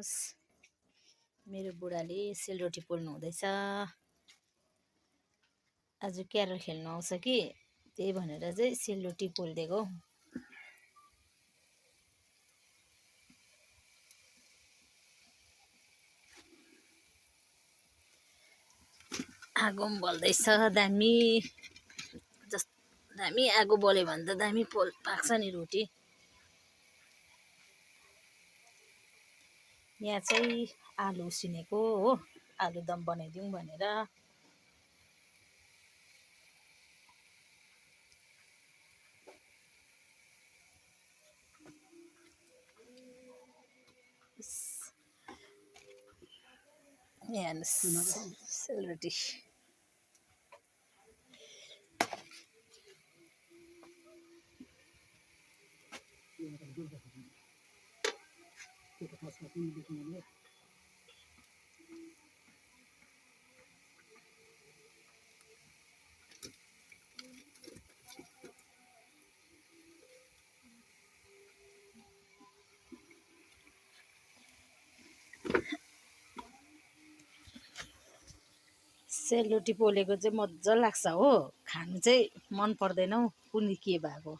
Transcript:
हेर्नुहोस् मेरो बुढाले सेलरोटी पोल्नु हुँदैछ। आज क्यारल खेल्नु आउँछ कि त्यही भनेर चाहिँ सेलरोटी पोल्दिएको। आगो पनि बल्दैछ दामी। दामी आगो बल्यो भने त दामी पाक्छ नि रोटी। यहाँ चाहिँ आलु उसिनेको हो, आलुदम बनाइदिउँ भनेर। यहाँ हेर्नुहोस् सेलरोटी। सेलरोटी पोलेको चाहिँ मजा लाग्छ हो, खानु चाहिँ मन पर्दैन हौ कुन्नी के भएको।